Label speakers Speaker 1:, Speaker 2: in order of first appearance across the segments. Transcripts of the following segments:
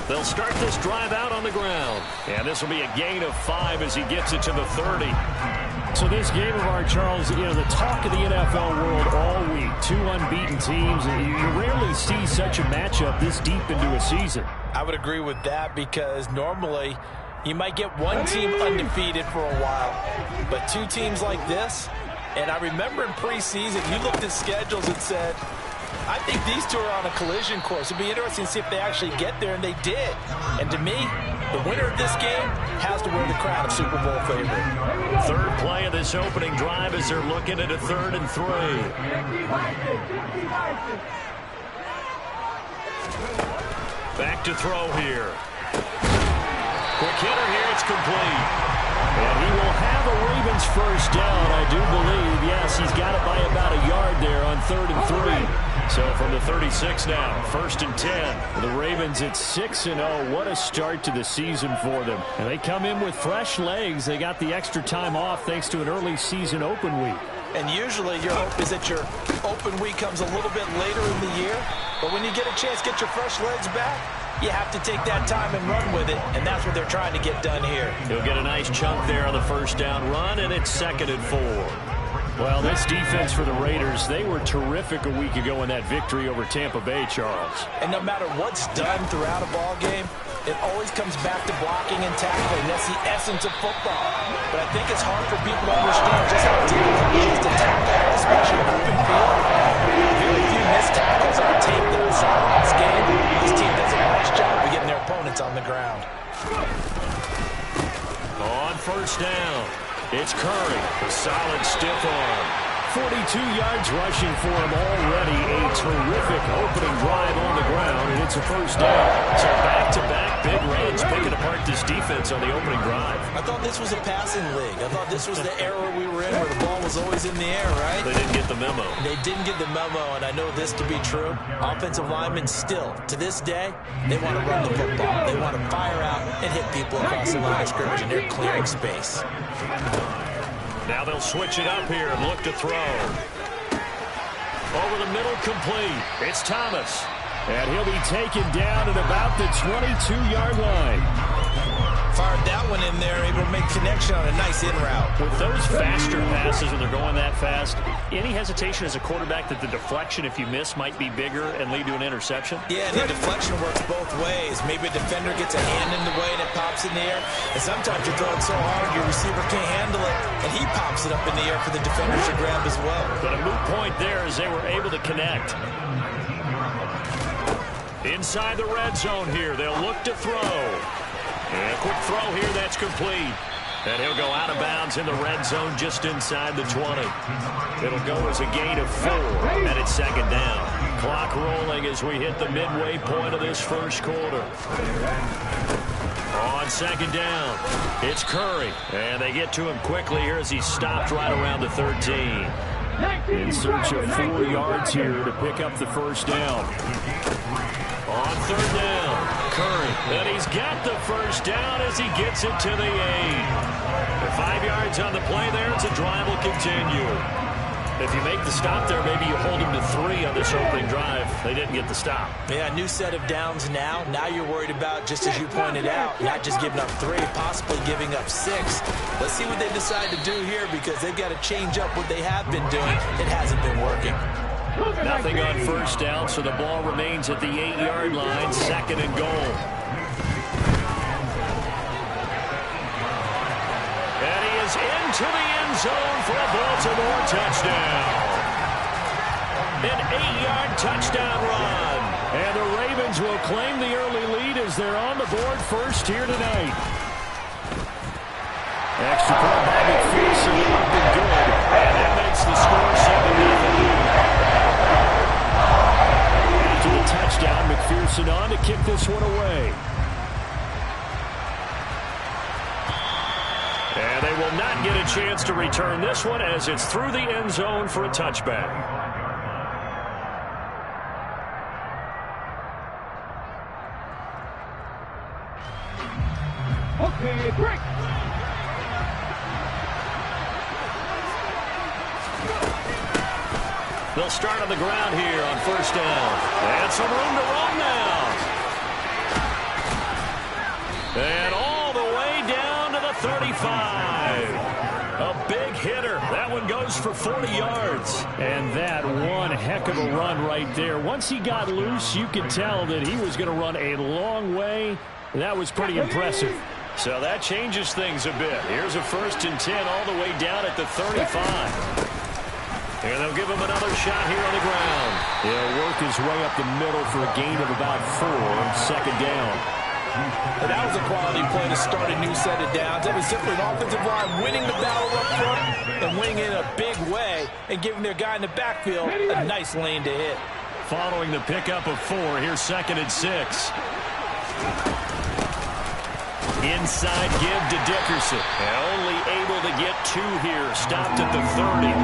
Speaker 1: They'll start this drive out on the ground. And this will be a gain of 5 as he gets it to the 30.
Speaker 2: So this game of ours, Charles, the talk of the NFL world all week. 2 unbeaten teams. You rarely see such a matchup this deep into a season.
Speaker 3: I would agree with that because normally you might get one team undefeated for a while. But 2 teams like this, and I remember in preseason, you looked at schedules and said, I think these 2 are on a collision course. It'd be interesting to see if they actually get there, and they did. And to me, the winner of this game has to wear the crown of Super Bowl favorite.
Speaker 1: Third play of this opening drive as they're looking at a 3rd and 3. Back to throw here. Quick hitter here, it's complete. And he will have a Ravens first down, I do believe. Yes, he's got it by about a yard there on 3rd and 3. So from the 36 now, 1st and 10. The Ravens at 6-0. What a start to the season for them. And they come in with fresh legs. They got the extra time off thanks to an early season open week.
Speaker 3: And usually your hope is that your open week comes a little bit later in the year. But when you get a chance to get your fresh legs back, you have to take that time and run with it, and that's what they're trying to get done here.
Speaker 1: He'll get a nice chunk there on the first down run, and it's 2nd and 4.
Speaker 2: Well, this defense for the Raiders, they were terrific a week ago in that victory over Tampa Bay, Charles.
Speaker 3: And no matter what's done throughout a ball game, it always comes back to blocking and tackling. That's the essence of football. But I think it's hard for people to understand just how difficult it is to tackle, especially in open field. Very few missed tackles on tape that I saw last game. This team does a nice job of getting their opponents on the ground.
Speaker 1: On first down, it's Curry, a solid stiff arm.
Speaker 2: 42 yards rushing for him already. A terrific opening drive on the ground, and it's a first down.
Speaker 1: So back-to-back big runs picking apart this defense on the opening drive.
Speaker 3: I thought this was a passing league. I thought this was the era we were in where the ball was always in the air, right?
Speaker 1: They didn't get the memo.
Speaker 3: They didn't get the memo, and I know this to be true. Offensive linemen still, to this day, they want to run the football. They want to fire out and hit people across the line of scrimmage, and they're clearing space.
Speaker 1: Now they'll switch it up here and look to throw. Over the middle, complete. It's Thomas.
Speaker 2: And he'll be taken down at about the 22-yard line.
Speaker 3: Fired that one in there, able to make connection on a nice in route.
Speaker 1: With those faster passes when they're going that fast, any hesitation as a quarterback that the deflection, if you miss, might be bigger and lead to an interception?
Speaker 3: Yeah, the deflection works both ways. Maybe a defender gets a hand in the way and it pops in the air. And sometimes you're throwing so hard your receiver can't handle it, and he pops it up in the air for the defender to grab as well.
Speaker 1: But a moot point there as they were able to connect. Inside the red zone here, they'll look to throw. And a quick throw here, that's complete. And he'll go out of bounds in the red zone just inside the 20. It'll go as a gain of 4, and it's 2nd down. Clock rolling as we hit the midway point of this first quarter. On 2nd down, it's Curry. And they get to him quickly here as he stopped right around the 13.
Speaker 2: In search of 4 yards here to pick up the first down.
Speaker 1: On 3rd down, Curry. And he's got the first down as he gets it to the 8. 5 yards on the play there. It's a drive will continue. If you make the stop there, maybe you hold him to 3 on this opening drive. They didn't get the stop.
Speaker 3: Yeah, new set of downs now. Now you're worried about, just as you pointed out, not just giving up 3, possibly giving up 6. Let's see what they decide to do here because they've got to change up what they have been doing. It hasn't been working.
Speaker 1: Nothing on first down, so the ball remains at the 8-yard line, 2nd and goal. And he is into the end zone for a Baltimore touchdown. An 8-yard touchdown run.
Speaker 2: And the Ravens will claim the early lead as they're on the board first here tonight. Extra point by McPherson, up and good.
Speaker 1: And that makes the score 7-0.
Speaker 2: After the touchdown, McPherson on to kick this one away.
Speaker 1: And they will not get a chance to return this one as it's through the end zone for a touchback.
Speaker 4: Okay, break.
Speaker 1: They'll start on the ground here on first down. And some room to run now. A big hitter. That one goes for 40 yards.
Speaker 2: And that one heck of a run right there. Once he got loose, you could tell that he was going to run a long way. That was pretty impressive.
Speaker 1: So that changes things a bit. Here's a 1st and 10 all the way down at the 35. And they'll give him another shot here on the ground.
Speaker 2: He'll work his way up the middle for a gain of about 4, 2nd down.
Speaker 3: And that was a quality play to start a new set of downs. It was simply an offensive line winning the battle up front and winning it in a big way and giving their guy in the backfield a nice lane to hit.
Speaker 1: Following the pickup of 4, here's 2nd and 6. Inside give to Dickerson. And only able to get 2 here. Stopped at the 30.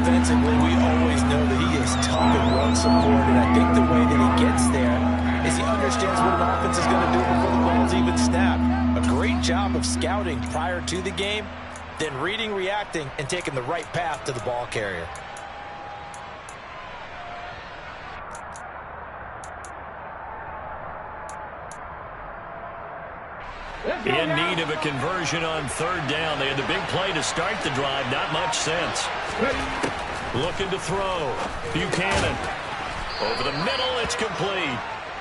Speaker 3: Defensively, we always know that he is tough and run support, and I think the way that he gets there is he understands what an offense is going to do before the ball's even snapped. A great job of scouting prior to the game, then reading, reacting, and taking the right path to the ball carrier.
Speaker 1: In need of a conversion on 3rd down. They had the big play to start the drive. Not much sense. Looking to throw. Buchanan. Over the middle, it's complete.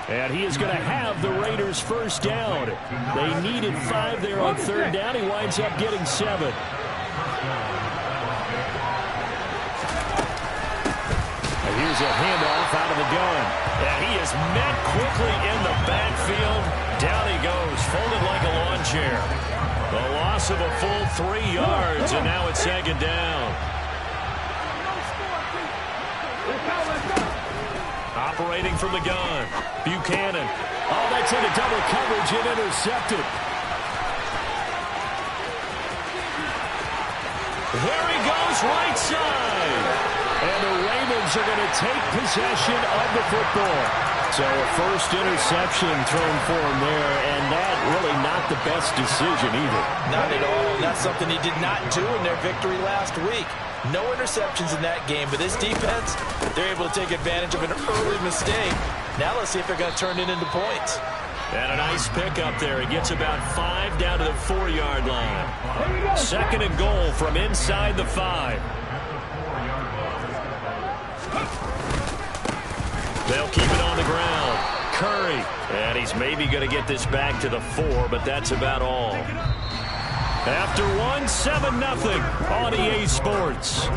Speaker 2: And he is going to have the Raiders' 1st down. They needed 5 there on 3rd down. He winds up getting 7. And here's a handoff out of the gun.
Speaker 1: And he is met quickly in the backfield. Down he goes, folded like a lawn chair. The loss of a full 3 yards, and now it's 2nd down. Operating from the gun. Buchanan.
Speaker 2: Oh, that's into double coverage and intercepted.
Speaker 1: There he goes, right side.
Speaker 2: And the Ravens are going to take possession of the football. So a first interception thrown for him there, and that really not the best decision either.
Speaker 3: Not at all. And that's something he did not do in their victory last week. No interceptions in that game, but this defense, they're able to take advantage of an early mistake. Now let's see if they're going to turn it into points.
Speaker 1: And a nice pickup there. He gets about 5 down to the 4-yard line. 2nd and goal from inside the 5. They'll keep it on the ground. Curry. And he's maybe going to get this back to the 4, but that's about all. After 1, 7-0 on EA Sports.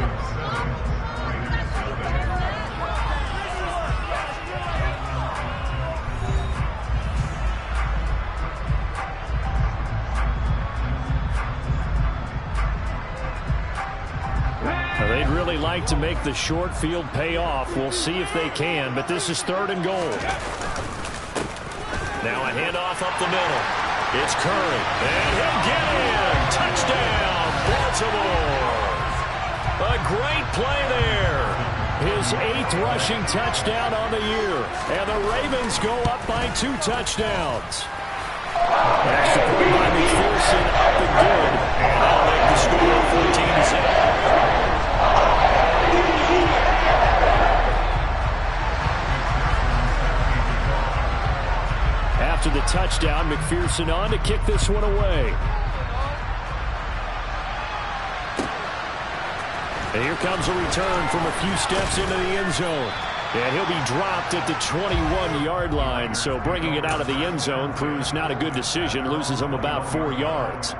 Speaker 2: They'd really like to make the short field pay off. We'll see if they can, but this is 3rd and goal.
Speaker 1: Now a handoff up the middle. It's Curry, and he'll get in. Touchdown, Baltimore. A great play there.
Speaker 2: His 8th rushing touchdown on the year. And the Ravens go up by 2 touchdowns. Extra point by McPherson, up and good.
Speaker 1: And that'll make the score 14-0.
Speaker 2: After the touchdown, McPherson on to kick this one away. And here comes a return from a few steps into the end zone. And he'll be dropped at the 21-yard line. So bringing it out of the end zone proves not a good decision. Loses him about 4 yards.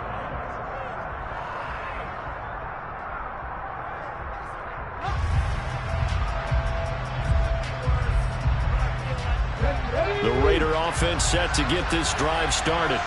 Speaker 1: The Raider offense set to get this drive started.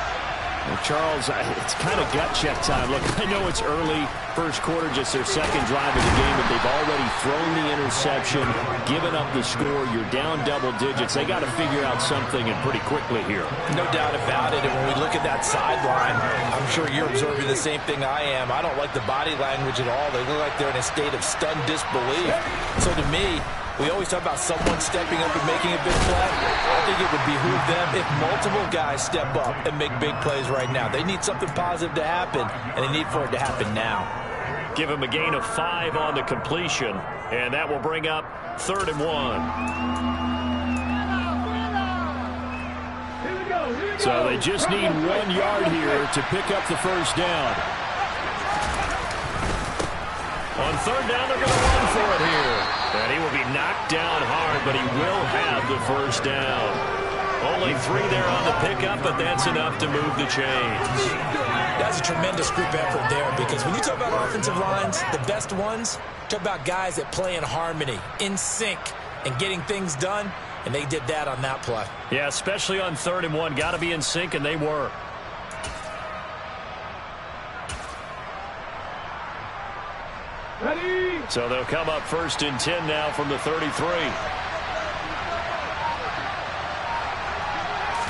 Speaker 2: Well, Charles, it's kind of gut check time. Look, I know it's early, 1st quarter, just their 2nd drive of the game, but they've already thrown the interception, given up the score. You're down double digits. They got to figure out something, and pretty quickly here.
Speaker 3: No doubt about it. And when we look at that sideline, I'm sure you're observing the same thing I am. I don't like the body language at all. They look like they're in a state of stunned disbelief. So to me, we always talk about someone stepping up and making a big play. I think it would behoove them if multiple guys step up and make big plays right now. They need something positive to happen, and they need for it to happen now.
Speaker 1: Give him a gain of 5 on the completion, and that will bring up 3rd and 1. So they just need 1 yard here to pick up the first down. On third down, they're going to run for it here. And he will be knocked down hard, but he will have the first down. Only 3 there on the pickup, but that's enough to move the chains.
Speaker 3: That's a tremendous group effort there, because when you talk about offensive lines, the best ones, talk about guys that play in harmony, in sync, and getting things done, and they did that on that play.
Speaker 1: Yeah, especially on 3rd and 1. Got to be in sync, and they were.
Speaker 4: Ready.
Speaker 1: So they'll come up 1st and 10 now from the 33.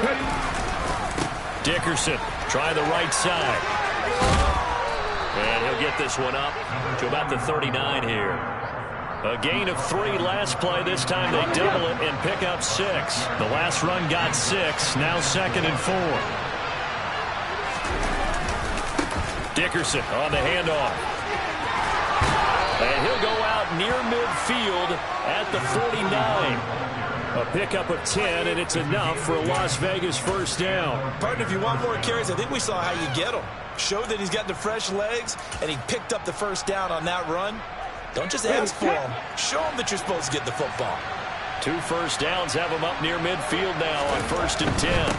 Speaker 4: Ready.
Speaker 1: Dickerson, try the right side. And he'll get this one up to about the 39 here. A gain of 3 last play. This time they double it and pick up 6. The last run got 6. Now 2nd and 4. Dickerson on the handoff. And he'll go out near midfield at the 49. A pickup of 10, and it's enough for a Las Vegas first down.
Speaker 3: Partner, if you want more carries, I think we saw how you get him. Showed that he's got the fresh legs, and he picked up the first down on that run. Don't just ask for him. Show him that you're supposed to get the football.
Speaker 1: 2 first downs have him up near midfield now on 1st and 10.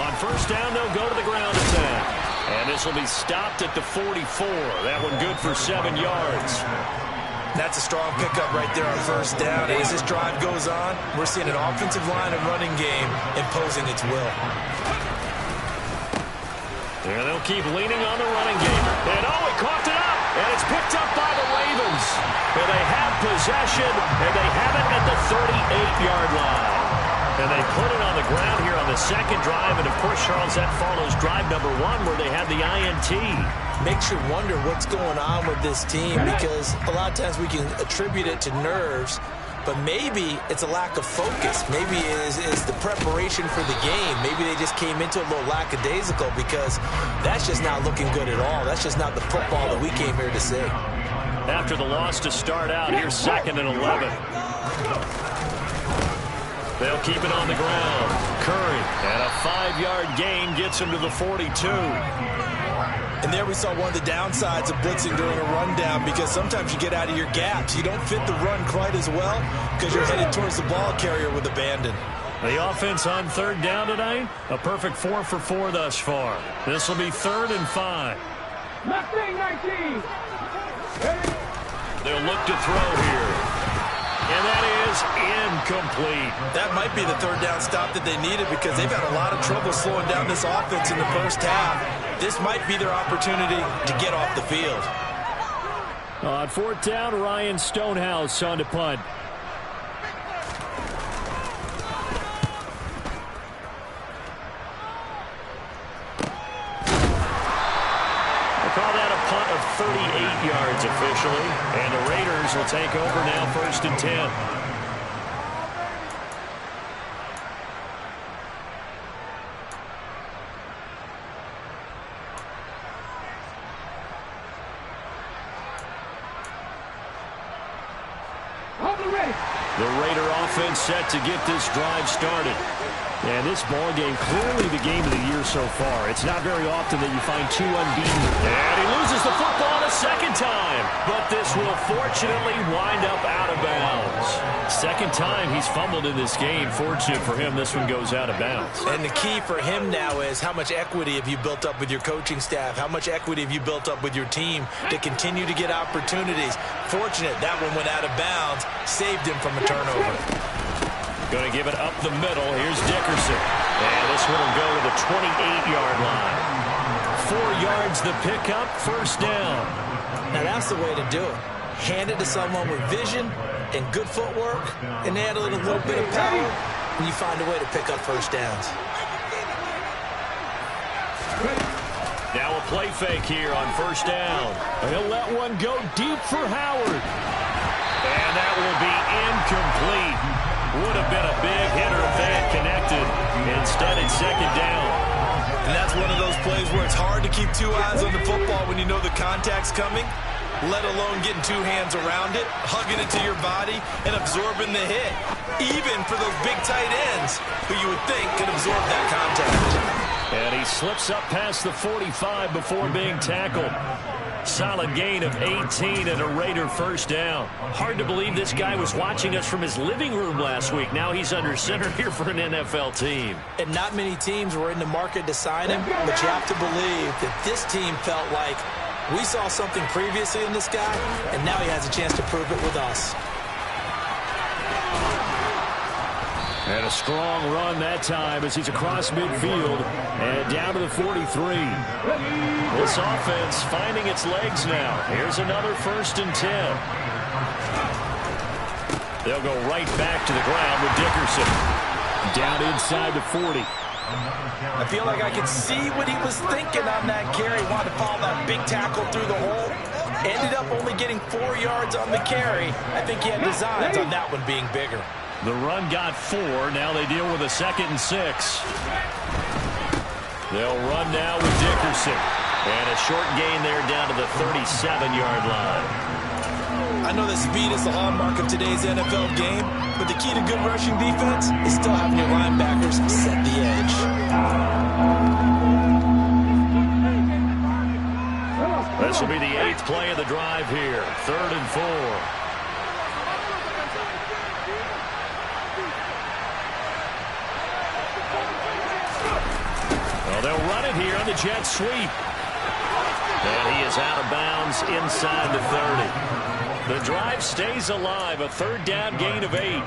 Speaker 1: On first down, they'll go to the ground attack. And this will be stopped at the 44. That one good for 7 yards.
Speaker 3: That's a strong pickup right there on first down. And as this drive goes on, we're seeing an offensive line and running game imposing its will.
Speaker 1: And they'll keep leaning on the running game. And he coughed it up. And it's picked up by the Ravens. And they have possession, and they have it at the 38-yard line. And they put it on the ground here on the 2nd drive. And, of course, Charles, that follows drive number 1 where they had the INT.
Speaker 3: Makes you wonder what's going on with this team, because a lot of times we can attribute it to nerves, but maybe it's a lack of focus. Maybe it's the preparation for the game. Maybe they just came into it a little lackadaisical, because that's just not looking good at all. That's just not the football that we came here to see.
Speaker 1: After the loss to start out, here's 2nd and 11. They'll keep it on the ground. Curry, and a 5-yard gain gets him to the 42.
Speaker 3: And there we saw one of the downsides of blitzing during a rundown, because sometimes you get out of your gaps. You don't fit the run quite as well because you're headed towards the ball carrier with abandon.
Speaker 1: The offense on 3rd down tonight, a perfect 4 for 4 thus far. This will be 3rd and 5.
Speaker 4: Mustang 19. Ready.
Speaker 1: They'll look to throw here. And that is incomplete.
Speaker 3: That might be the 3rd down stop that they needed, because they've had a lot of trouble slowing down this offense in the first half. This might be their opportunity to get off the field.
Speaker 1: On 4th down, Ryan Stonehouse on to punt. They call that a punt of 38 yards officially. And the Raiders will take over now 1st and 10. The Raider offense set to get this drive started. And this ball game, clearly the game of the year so far. It's not very often that you find 2 unbeaten. And he loses the football a 2nd time. But this will fortunately wind up out of bounds. 2nd time he's fumbled in this game. Fortunate for him, this one goes out of bounds.
Speaker 3: And the key for him now is how much equity have you built up with your coaching staff? How much equity have you built up with your team to continue to get opportunities? Fortunate that one went out of bounds, saved him from a turnover.
Speaker 1: Going to give it up the middle. Here's Dickerson. And this one will go to the 28-yard line. 4 yards the pickup, 1st down.
Speaker 3: Now that's the way to do it. Hand it to someone with vision and good footwork, and add a little bit of power, and you find a way to pick up 1st downs.
Speaker 1: Now a play fake here on 1st down. He'll let one go deep for Howard. And that will be incomplete. Would have been a big hitter if they had connected. Instead, it's 2nd down.
Speaker 3: And that's one of those plays where it's hard to keep 2 eyes on the football when you know the contact's coming. let alone getting two hands around it, hugging it to your body, and absorbing the hit. Even for those big tight ends who you would think could absorb that contact.
Speaker 1: And he slips up past the 45 before being tackled. Solid gain of 18 and a Raider first down. Hard to believe this guy was watching us from his living room last week. Now he's under center here for an NFL team.
Speaker 3: And not many teams were in the market to sign him, but you have to believe that this team felt like we saw something previously in this guy, and now he has a chance to prove it with us.
Speaker 1: And a strong run that time as he's across midfield and down to the 43. This offense finding its legs now. Here's another 1st and 10. They'll go right back to the ground with Dickerson. Down inside the 40.
Speaker 3: I feel like I could see what he was thinking on that carry. Wanted to follow that big tackle through the hole. Ended up only getting 4 yards on the carry. I think he had designs on that one being bigger.
Speaker 1: The run got 4. Now they deal with a 2nd and 6. They'll run now with Dickerson. And a short gain there down to the 37-yard line.
Speaker 3: I know that speed is the hallmark of today's NFL game, but the key to good rushing defense is still having your linebackers set the edge.
Speaker 1: This will be the 8th play of the drive here. 3rd and 4. Well, they'll run it here on the jet sweep. And he is out of bounds inside the 30. The drive stays alive. A 3rd down gain of 8.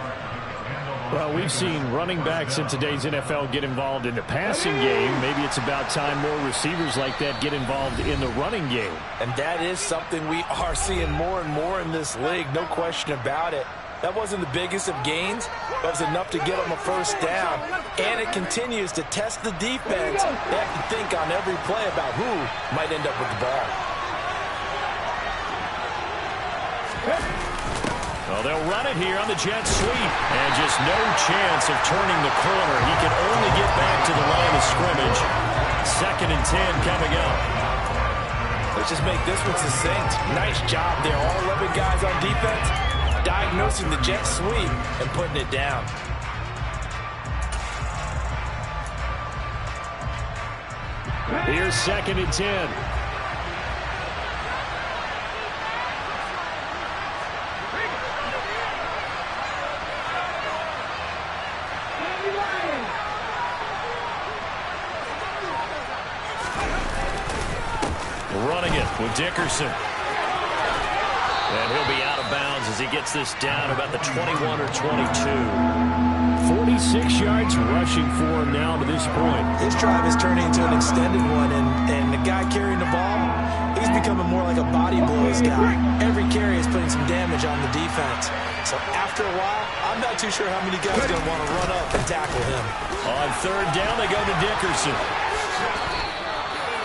Speaker 2: Well, we've seen running backs in today's NFL get involved in the passing game. Maybe it's about time more receivers like that get involved in the running game.
Speaker 3: And that is something we are seeing more and more in this league. No question about it. That wasn't the biggest of gains, but it was enough to get them a 1st down. And it continues to test the defense. They have to think on every play about who might end up with the ball.
Speaker 1: Well, they'll run it here on the jet sweep. And just no chance of turning the corner. He can only get back to the line of scrimmage. 2nd and 10 coming up.
Speaker 3: Let's just make this one succinct. Nice job there. All 11 guys on defense diagnosing the jet sweep and putting it down.
Speaker 1: Here's 2nd and 10. Running it with Dickerson. And he'll be out of bounds as he gets this down about the 21 or 22.
Speaker 2: 46 yards rushing for him now to this point.
Speaker 3: This drive is turning into an extended one, and the guy carrying the ball, he's becoming more like a body blows guy. Every carry is putting some damage on the defense. So after a while, I'm not too sure how many guys are going to want to run up and tackle him.
Speaker 1: On 3rd down, they go to Dickerson.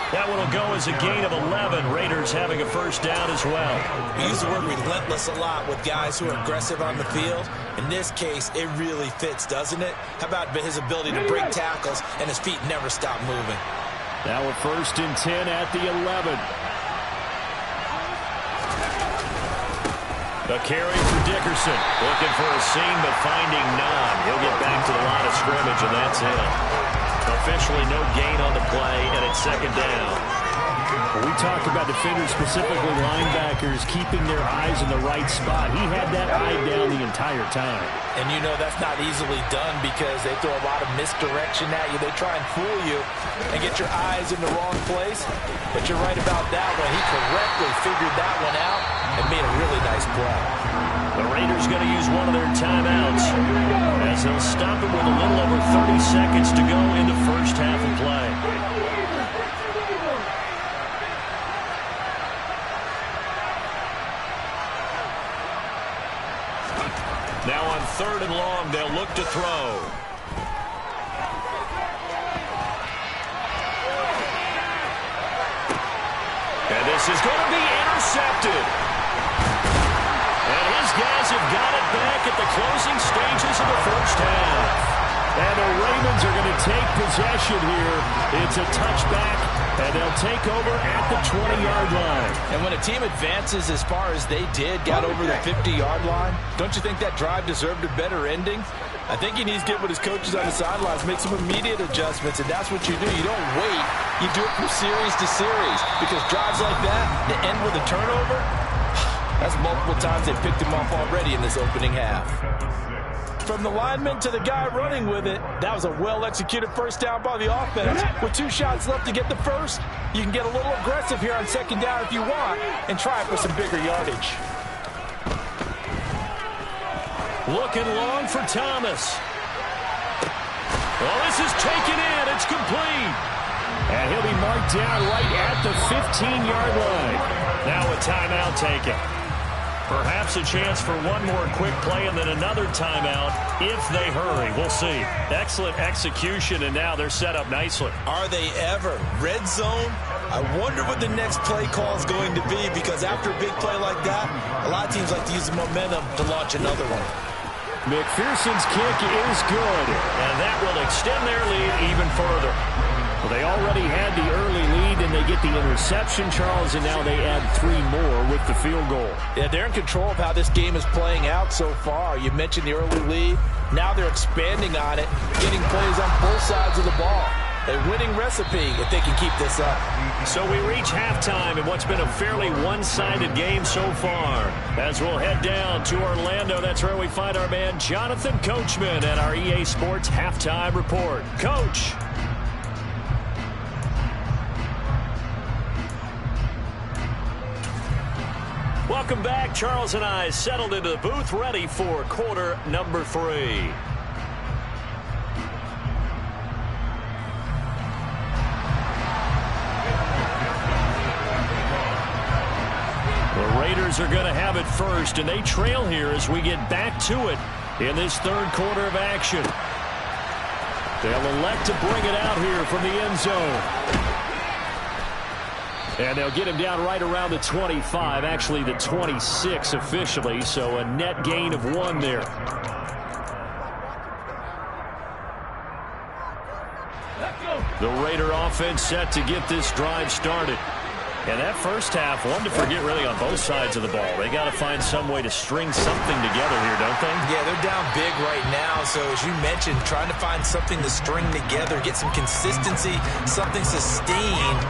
Speaker 1: That one will go as a gain of 11. Raiders having a 1st down as well.
Speaker 3: We use the word relentless a lot with guys who are aggressive on the field. In this case, it really fits, doesn't it? How about his ability to break tackles and his feet never stop moving?
Speaker 2: Now a 1st and 10 at the 11.
Speaker 1: A carry for Dickerson. Looking for a seam, but finding none. He'll get back to the line of scrimmage, and that's it. Officially no gain on the play, and it's 2nd down.
Speaker 2: We talked about defenders, specifically linebackers, keeping their eyes in the right spot. He had that eye down the entire time.
Speaker 3: And you know that's not easily done because they throw a lot of misdirection at you. They try and fool you and get your eyes in the wrong place. But you're right about that one. He correctly figured that one out and made a really nice play.
Speaker 1: The Raiders going to use one of their timeouts as they'll stop it with a little over 30 seconds to go in the 1st half of play. Now on 3rd and long, they'll look to throw. And this is going to be intercepted. And his guys have got it back at the closing stages of the 1st half.
Speaker 2: And the Ravens are going to take possession here. It's a touchback And they'll take over at the 20-yard line.
Speaker 3: And when a team advances as far as they did, got over the 50-yard line, don't you think that drive deserved a better ending? I think he needs to get with his coaches on the sidelines, make some immediate adjustments, and that's what you do. You don't wait. You do it from series to series, because drives like that that end with a turnover, that's multiple times they picked him off already in this opening half. From the lineman to the guy running with it, that was a well-executed first down by the offense. With 2 shots left to get the first, you can get a little aggressive here on second down if you want and try for some bigger yardage.
Speaker 2: Looking long for Thomas. Well, this is taken in. It's complete. And he'll be marked down right at the 15-yard line. Now a timeout taken. Perhaps a chance for one more quick play and then another timeout if they hurry. We'll see. Excellent execution, and now they're set up nicely.
Speaker 3: Are they ever? Red zone? I wonder what the next play call is going to be, because after a big play like that, a lot of teams like to use the momentum to launch another one.
Speaker 2: McPherson's kick is good, and that will extend their lead even further. Well, they already had the early lead, and they get the interception, Charles, and now they add 3 more with the field goal.
Speaker 3: Yeah, they're in control of how this game is playing out so far. You mentioned the early lead. Now they're expanding on it, getting plays on both sides of the ball. A winning recipe if they can keep this up.
Speaker 2: So we reach halftime in what's been a fairly one-sided game so far. As we'll head down to Orlando, that's where we find our man Jonathan Coachman at our EA Sports Halftime Report. Coach. Welcome back. Charles and I settled into the booth, ready for quarter number 3. The Raiders are going to have it first, and they trail here as we get back to it in this third quarter of action. They'll elect to bring it out here from the end zone. And they'll get him down right around the 25, actually the 26 officially, so a net gain of 1 there. The Raider offense set to get this drive started. And that first half, one to forget really on both sides of the ball. They got to find some way to string something together here, don't they?
Speaker 3: Yeah, they're down big right now. So as you mentioned, trying to find something to string together, get some consistency, something sustained,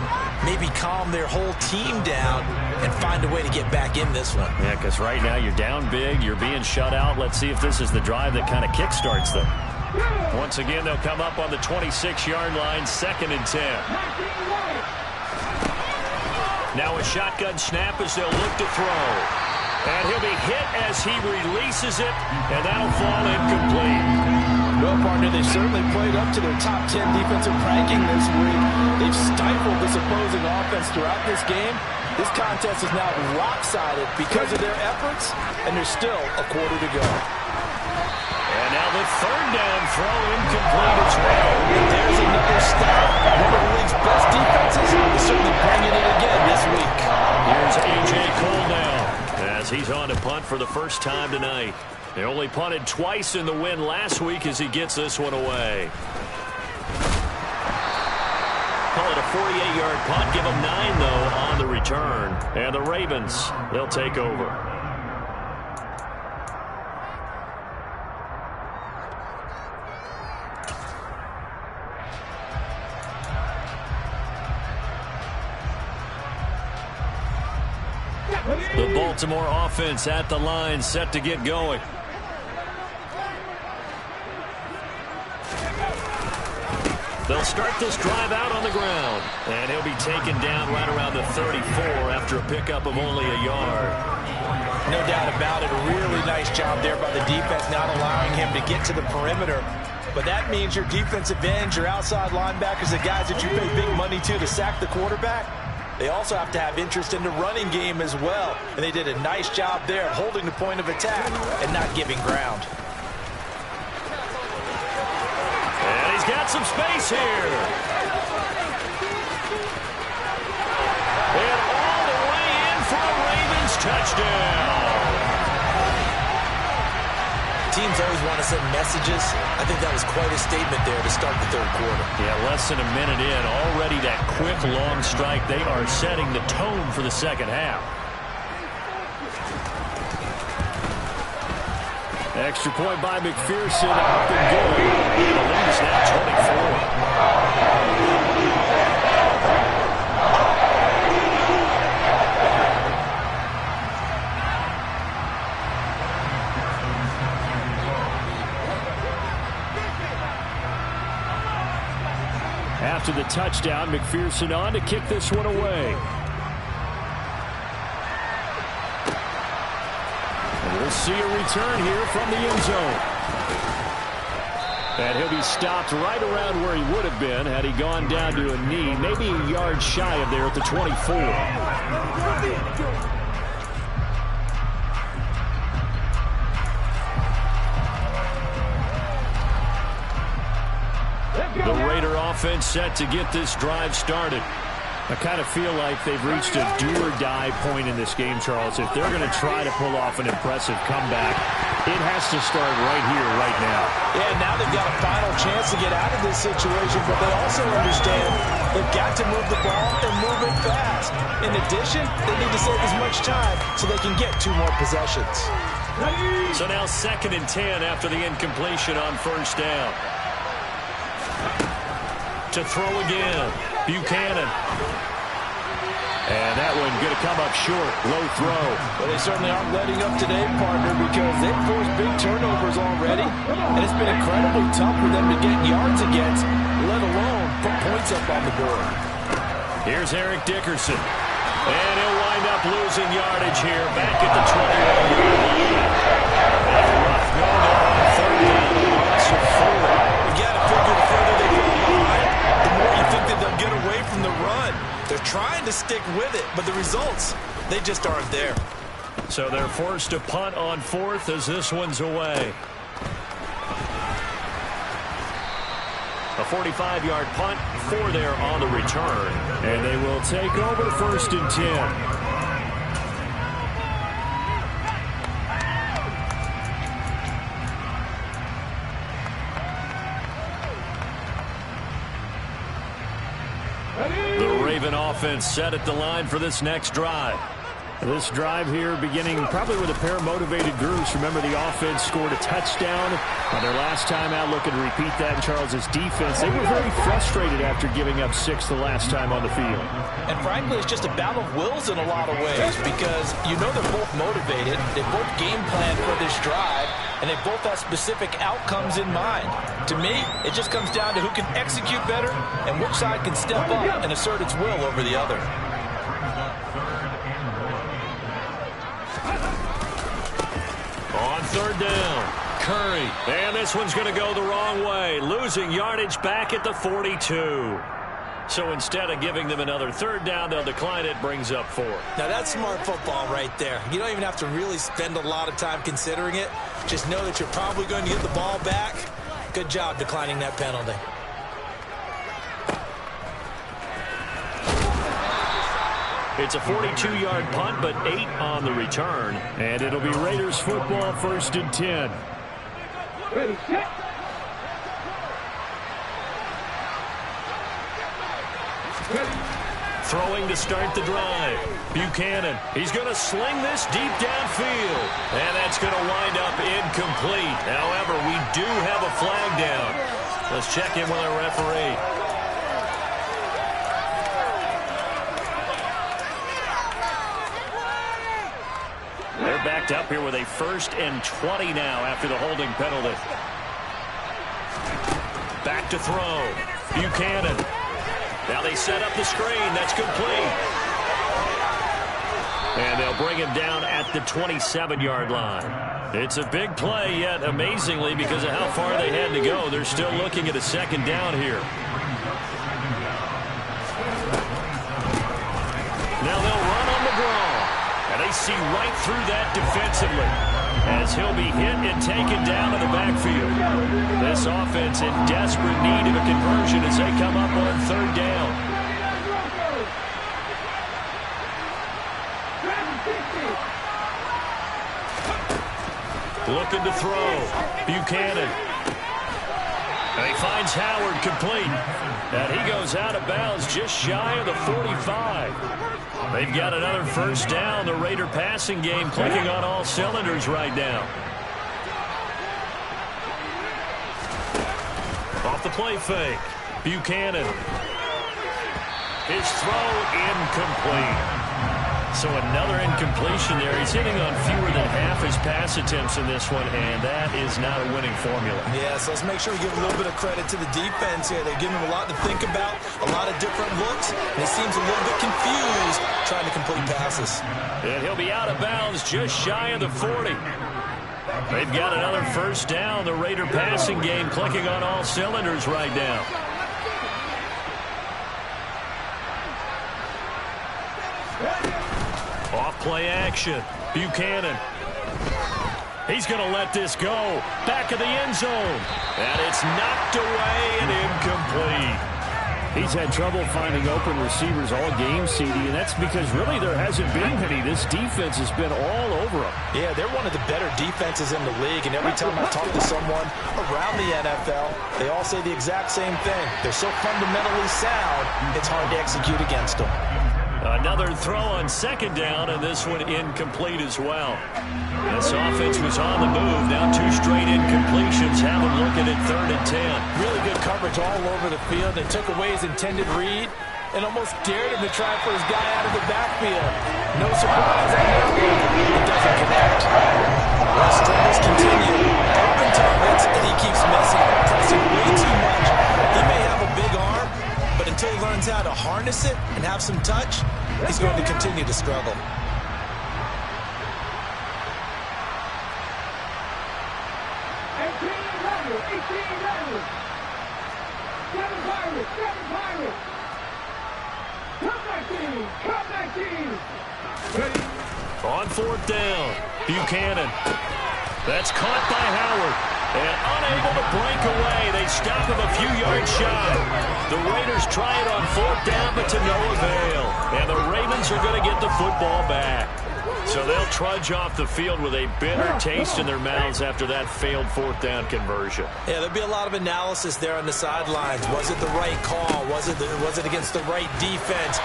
Speaker 3: maybe calm their whole team down and find a way to get back in this one.
Speaker 2: Yeah, because right now you're down big, you're being shut out. Let's see if this is the drive that kind of kickstarts them. Once again, they'll come up on the 26-yard line, 2nd and 10. Now a shotgun snap as they'll look to throw. And he'll be hit as he releases it, and that'll fall incomplete.
Speaker 3: Well, partner, they've certainly played up to their top 10 defensive ranking this week. They've stifled this opposing offense throughout this game. This contest is now lopsided because of their efforts, and there's still a quarter to go.
Speaker 2: And now the 3rd down throw incomplete as well.
Speaker 3: There's another stop. One of the league's best defenses is certainly bringing it again this week.
Speaker 2: Here's A.J. Cole now as he's on to punt for the first time tonight. They only punted twice in the win last week as he gets this one away. Call it a 48-yard punt. Give them 9, though, on the return. And the Ravens, they'll take over. The Baltimore offense at the line, set to get going. They'll start this drive out on the ground. And he'll be taken down right around the 34 after a pickup of only a yard.
Speaker 3: No doubt about it. A really nice job there by the defense, not allowing him to get to the perimeter. But that means your defensive ends, your outside linebackers, the guys that you pay big money to sack the quarterback, they also have to have interest in the running game as well. And they did a nice job there of holding the point of attack and not giving ground.
Speaker 2: And he's got some space here. And all the way in for a Ravens touchdown.
Speaker 3: To teams always want to send messages. I think that was quite a statement there to start the third quarter.
Speaker 1: Yeah, less than a minute in. Already that quick, long strike. They are setting the tone for the second half. Extra point by McPherson. Up and good. The lead is now 24. After the touchdown, McPherson on to kick this one away. And we'll see a return here from the end zone. And he'll be stopped right around where he would have been had he gone down to a knee, maybe a yard shy of there at the 24. The Raider offense set to get this drive started. I kind of feel like they've reached a do-or-die point in this game, Charles. If they're going to try to pull off an impressive comeback, it has to start right here, right now.
Speaker 3: Yeah, now they've got a final chance to get out of this situation, but they also understand they've got to move the ball and move it fast. In addition, they need to save as much time so they can get 2 more possessions.
Speaker 1: So now 2nd and 10 after the incompletion on first down. To throw again, Buchanan. And that one going to come up short, low throw.
Speaker 3: Well, they certainly aren't letting up today, partner, because they've forced big turnovers already, and it's been incredibly tough for them to get yards against, let alone put points up on the board.
Speaker 1: Here's Eric Dickerson. And he'll wind up losing yardage here, back at the 21-yard line. And a rough go there on 3rd down, a loss of 4.
Speaker 3: You got to figure the further they fall behind, the more you think that they'll get away from the run. They're trying to stick with it, but the results, they just aren't there.
Speaker 1: So they're forced to punt on 4th as this one's away. A 45-yard punt, 4 there on the return. And they will take over 1st and 10. The Raven offense set at the line for this next drive. This drive here beginning probably with a pair of motivated groups. Remember, the offense scored a touchdown on their last time out. Looking to repeat that in Charles's defense. They were very frustrated after giving up 6 the last time on the field.
Speaker 3: And frankly, it's just a battle of wills in a lot of ways because you know they're both motivated. They both game plan for this drive, and they both have specific outcomes in mind. To me, it just comes down to who can execute better and which side can step up and assert its will over the other.
Speaker 1: On 3rd down, Curry. And this one's going to go the wrong way. Losing yardage back at the 42. So instead of giving them another 3rd down, they'll decline it. Brings up 4.
Speaker 3: Now, that's smart football right there. You don't even have to really spend a lot of time considering it. Just know that you're probably going to get the ball back. Good job declining that penalty.
Speaker 1: It's a 42-yard punt, but 8 on the return. And it'll be Raiders football, 1st and 10.
Speaker 4: Ready, set.
Speaker 1: Throwing to start the drive. Buchanan. He's going to sling this deep downfield. And that's going to wind up incomplete. However, we do have a flag down. Let's check in with our referee. They're backed up here with a 1st and 20 now after the holding penalty. Back to throw. Buchanan. Now they set up the screen. That's complete. And they'll bring him down at the 27-yard line. It's a big play, yet amazingly, because of how far they had to go, they're still looking at a 2nd down here. Now they'll run on the draw. And they see right through that defensively as he'll be hit and taken down in the backfield. This offense in desperate need of a conversion as they come up on 3rd down. Looking looking to throw. Buchanan. And he finds Howard complete. And he goes out of bounds just shy of the 45. They've got another first down. The Raider passing game clicking on all cylinders right now. Off the play fake. Buchanan. His throw incomplete. So another incompletion there. He's hitting on fewer than half his pass attempts in this one, and that is not a winning formula.
Speaker 3: Yeah, so let's make sure we give a little bit of credit to the defense here. They're giving him a lot to think about, a lot of different looks, and he seems a little bit confused trying to complete passes.
Speaker 1: And he'll be out of bounds just shy of the 40. They've got another first down. The Raider passing game clicking on all cylinders right now. Off-play action. Buchanan. He's going to let this go. Back of the end zone. And it's knocked away and incomplete.
Speaker 2: He's had trouble finding open receivers all game, CD, and that's because really there hasn't been any. This defense has been all over him.
Speaker 3: Yeah, they're one of the better defenses in the league, and every time I talk to someone around the NFL, they all say the exact same thing. They're so fundamentally sound, it's hard to execute against them.
Speaker 1: Another throw on second down, and this one incomplete as well. This offense was on the move. Now two straight incompletions have them looking at 3rd and 10.
Speaker 3: Really good coverage all over the field. They took away his intended read and almost dared him to try for his guy out of the backfield. No surprise on that one. It doesn't connect. Well, struggles continue. Open targets, and he keeps missing. Pressing way too much. He may have a big arm, but until he learns how to harness it and have some touch, he's going to continue to struggle.
Speaker 1: On 4th down, Buchanan. That's caught by Howard. And unable to break away. They stop him a few yards shy. The Raiders try it on 4th down, but to no avail. And the Ravens are going to get the football back. So they'll trudge off the field with a bitter taste in their mouths after that failed 4th down conversion.
Speaker 3: Yeah, there'll be a lot of analysis there on the sidelines. Was it the right call? Was it against the right defense?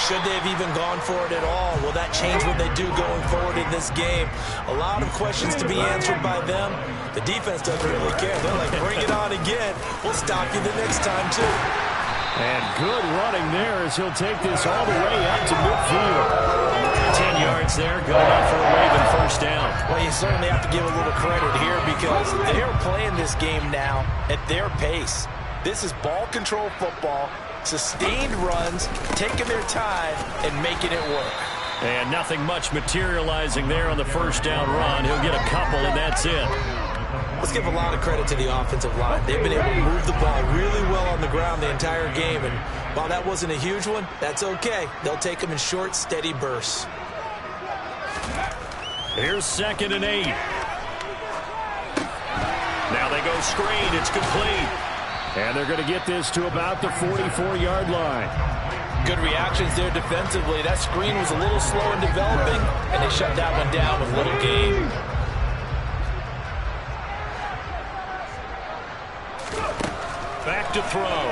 Speaker 3: Should they have even gone for it at all? Will that change what they do going forward in this game? A lot of questions to be answered by them. The defense doesn't really care. They're like, bring it on again. We'll stop you the next time, too.
Speaker 2: And good running there as he'll take this all the way out to midfield.
Speaker 1: 10 yards there, going up for a Raven first down.
Speaker 3: Well, you certainly have to give a little credit here because they're playing this game now at their pace. This is ball control football, sustained runs, taking their time, and making it work.
Speaker 1: And nothing much materializing there on the first down run. He'll get a couple, and that's it.
Speaker 3: Let's give a lot of credit to the offensive line. They've been able to move the ball really well on the ground the entire game, and while that wasn't a huge one, that's okay. They'll take them in short, steady bursts.
Speaker 1: Here's 2nd and 8. Now they go screen. It's complete.
Speaker 2: And they're going to get this to about the 44-yard line.
Speaker 3: Good reactions there defensively. That screen was a little slow in developing, and they shut that one down with little gain.
Speaker 1: Back to throw.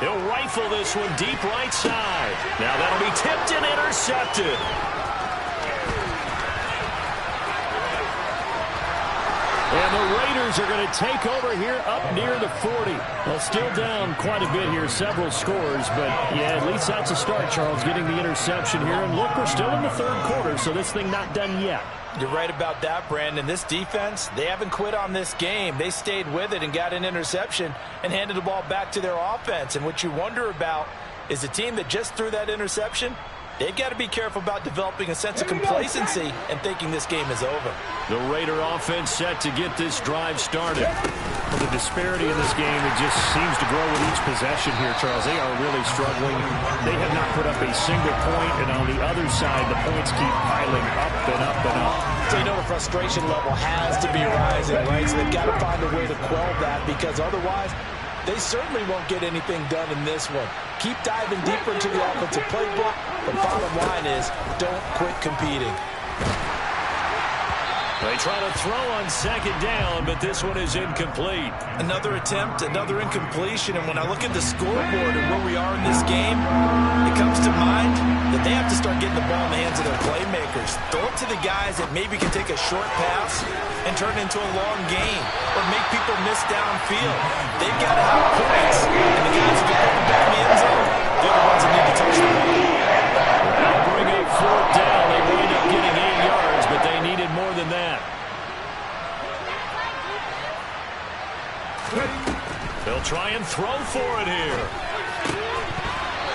Speaker 1: He'll rifle this one deep right side. Now that'll be tipped and intercepted.
Speaker 2: And the Raiders are going to take over here up near the 40. Well, still down quite a bit here, several scores. But, yeah, at least that's a start, Charles, getting the interception here. And look, we're still in the 3rd quarter, so this thing not done yet.
Speaker 3: You're right about that, Brandon. This defense, they haven't quit on this game. They stayed with it and got an interception and handed the ball back to their offense. And what you wonder about is the team that just threw that interception, they've got to be careful about developing a sense of complacency and thinking this game is over.
Speaker 1: The Raider offense set to get this drive started.
Speaker 2: Well, the disparity in this game, it just seems to grow with each possession here, Charles. They are really struggling. They have not put up a single point, and on the other side, the points keep piling up and up and up.
Speaker 3: So you know the frustration level has to be rising, right? So they've got to find a way to quell that because otherwise they certainly won't get anything done in this one. Keep diving deeper into the offensive playbook. The bottom line is don't quit competing.
Speaker 1: They try to throw on second down, but this one is incomplete.
Speaker 3: Another attempt, another incompletion, and when I look at the scoreboard and where we are in this game, it comes to mind that they have to start getting the ball in the hands of their playmakers. Throw it to the guys that maybe can take a short pass and turn it into a long gain or make people miss downfield. They've got to have points, and the guys who can put them back in the end zone, they're the ones that need to touch the ball.
Speaker 1: They'll bring up fourth down. They wind up getting 8 yards, but they needed more than that. They'll try and throw for it here.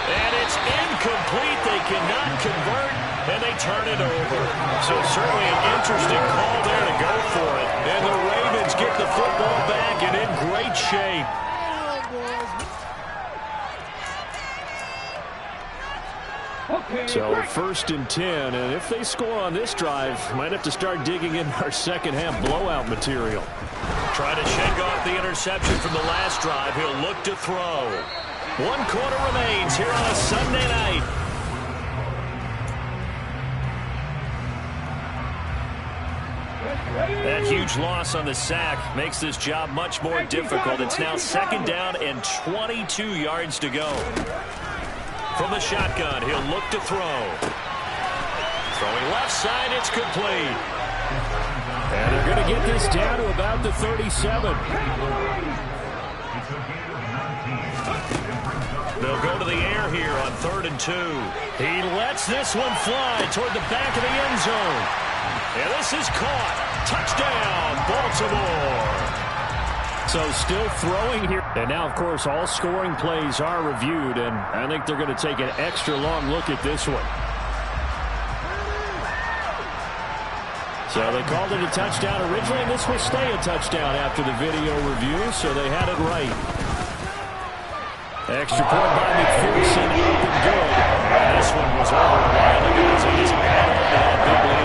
Speaker 1: And it's incomplete. They cannot convert, and they turn it over. So certainly an interesting call there to go for it. And the Ravens get the football back and in great shape. So 1st and 10, and if they score on this drive, might have to start digging in our second half blowout material. Try to shake off the interception from the last drive. He'll look to throw. 1 quarter remains here on a Sunday night. That huge loss on the sack makes this job much more difficult. It's now 2nd down and 22 yards to go. From the shotgun, he'll look to throw. Throwing left side, it's complete. And they're going to get this down to about the 37. They'll go to the air here on 3rd and 2. He lets this one fly toward the back of the end zone. And this is caught. Touchdown, Baltimore. So still throwing here. And now, of course, all scoring plays are reviewed, and I think they're going to take an extra long look at this one. So they called it a touchdown originally, and this will stay a touchdown after the video review, so they had it right. Extra point by McPherson, open good. And this one was over a while ago, so he just got on that big